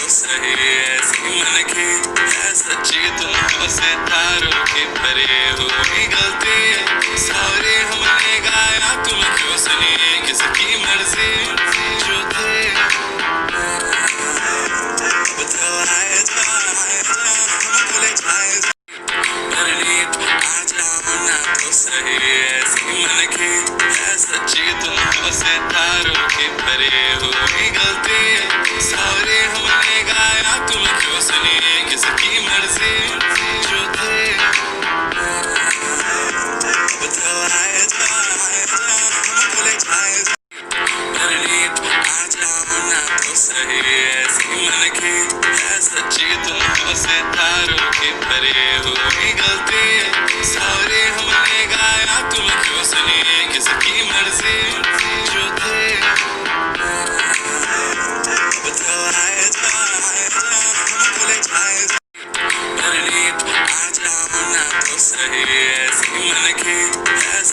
सही ऐसी मन की है सच्ची तुमको सितारों की भरी हुई गलती सारे हमने गाया तुम क्यों सुनी किसकी मर्जी जो थे अब तो आए जा हम भूले जाए प्रणीत आ जाओ ना तो सही ऐसी मन की है सच्ची तुमको सितारों की भरी हुई गलती सारे हमने गाया तुम क्यों सुनी किसकी मर्जी जो थे अब तो आए जा हम भूले जाए प्रणीत आ जाओ ना तो सही ऐसी मन की है सच्ची तुमको सितारों की भरी हुई गलती सारे हमने गाया तुम क्यों सुनी किसकी मर्जी जो थे अब तो आए जा हम भूले जाए प्रणीत आ जाओ ना तो सही ऐसी मन की